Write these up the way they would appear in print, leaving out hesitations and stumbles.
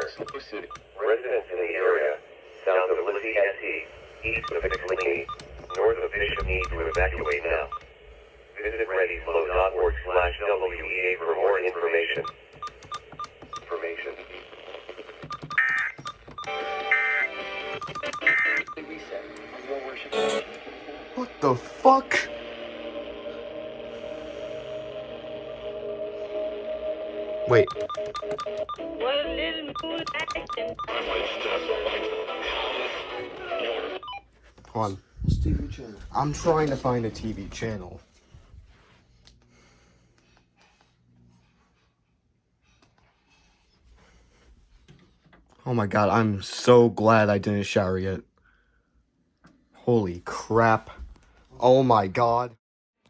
City. Residents in the area, south of Lizzie ST, east of Ixlini, north of Bishop need to evacuate now. Visit readyslow.org/WEA for more information. What the fuck? Wait. What a little mood action. Hold on. What's TV channel? I'm trying to find a TV channel. Oh my god, I'm so glad I didn't shower yet. Holy crap. Oh my god.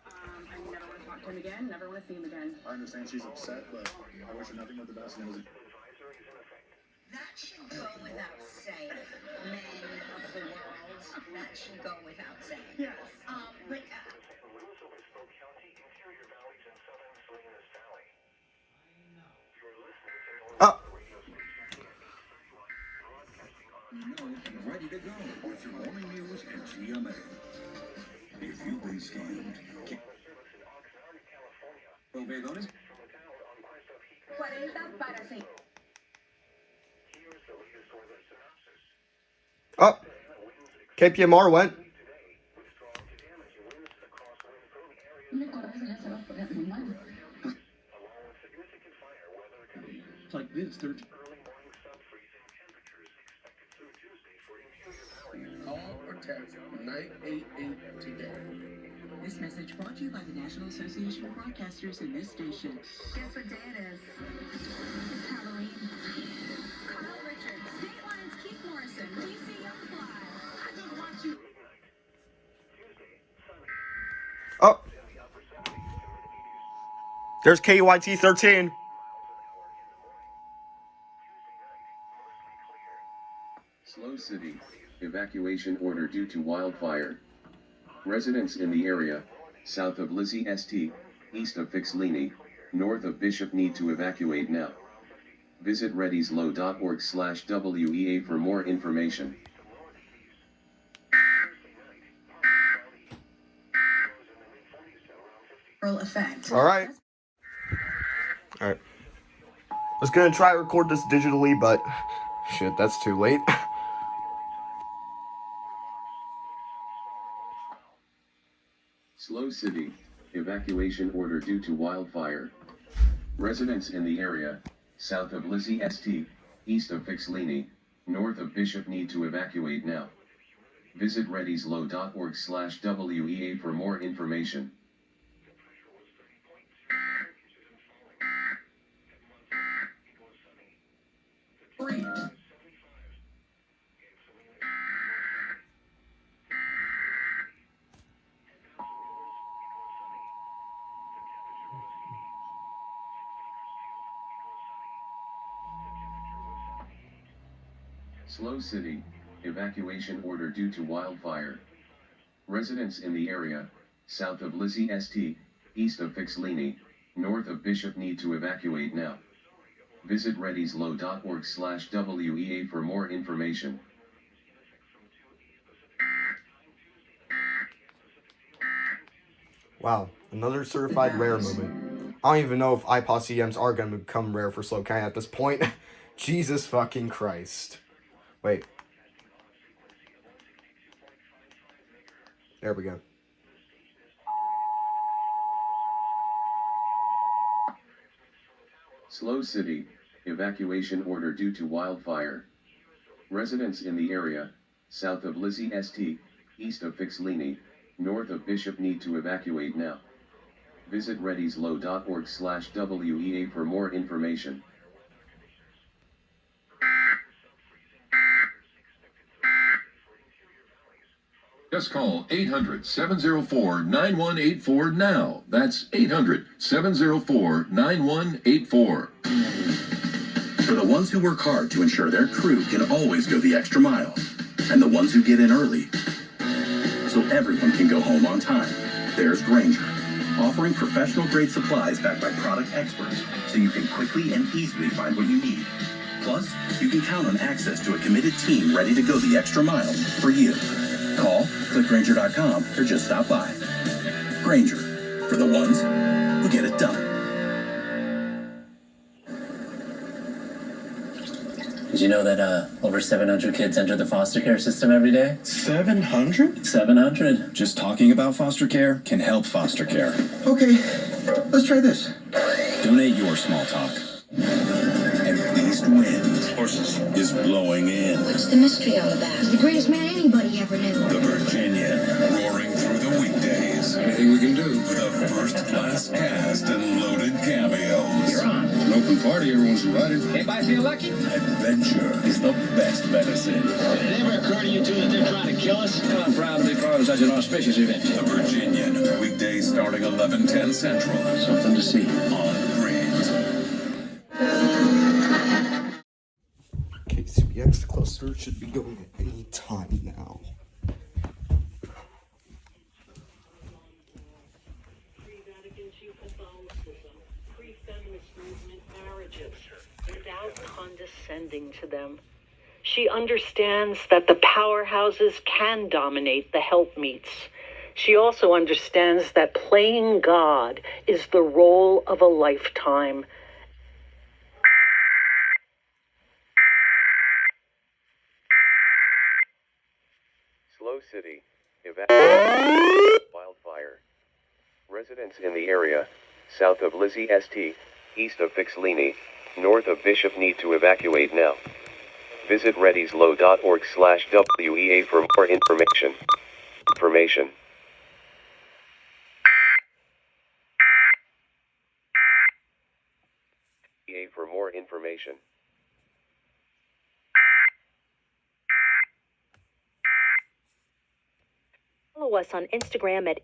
I never want to talk to him again, never want to see him again. I understand she's upset, but I wish her nothing but the best. That should go without saying. Men of the world, that should go without saying. Yes. But Oh. Ready to go with your morning news and GMA. If you've been scammed, proveedores. 40 para 6. Oh. KPMR went. Like this, they're Call or text 988 today. This message brought to you by the National Association of Broadcasters and this station. Guess what day it is? It's Halloween. Carl Richards, State Line's Keith Morrison, DC Youngfly. I just want you. Oh. There's KYT 13. Slow City, evacuation order due to wildfire. Residents in the area, south of Lizzie ST, east of Fixlini, north of Bishop need to evacuate now. Visit readyslow.org/WEA for more information. Effect. Alright. Alright. I was gonna try to record this digitally, but shit, that's too late. Slow City, evacuation order due to wildfire. Residents in the area, south of Lizzie ST, east of Fixlini, north of Bishop need to evacuate now. Visit readyslow.org/WEA for more information. Slow City, evacuation order due to wildfire. Residents in the area, south of Lizzie ST, east of Fixlini, north of Bishop need to evacuate now. Visit readyslow.org/WEA for more information. Wow, another certified rare moment. I don't even know if iPod CMs are gonna become rare for Slowcan at this point. Jesus fucking Christ. Wait. There we go. Slow City, evacuation order due to wildfire. Residents in the area, south of Lizzie ST, east of Fixlini, north of Bishop need to evacuate now. Visit readyslow.org/WEA for more information. Just call 800-704-9184 now. That's 800-704-9184. For the ones who work hard to ensure their crew can always go the extra mile, and the ones who get in early, so everyone can go home on time, there's Grainger, offering professional-grade supplies backed by product experts, so you can quickly and easily find what you need. Plus, you can count on access to a committed team ready to go the extra mile for you. Call, click Grainger.com, or just stop by. Grainger, for the ones who get it done. Did you know that over 700 kids enter the foster care system every day? 700? 700. Just talking about foster care can help foster care. Okay, let's try this. Donate your small talk. And East Wind is blowing in. What's the mystery all about? He's the greatest man anybody ever knew. The Virginian, roaring through the weekdays. Anything we can do? The first-class cast and loaded cameos. You're on. It's an open party. Everyone's invited. Anybody feel lucky? Adventure is the best medicine. Did it ever occur to you two that they're trying to kill us? I'm proud to be part of such an auspicious event. The Virginian, weekdays starting 11:10 Central. Something to see. On Grid. KCBX cluster should be going at any time now. Without condescending to them. She understands that the powerhouses can dominate the helpmeets. She also understands that playing God is the role of a lifetime. Slow City, evacuation, wildfire. Residents in the area, south of Lizzie St., east of Fixlini, north of Bishop need to evacuate now. Visit readyslow.org/WEA for more information. EA for more information. Follow us on Instagram at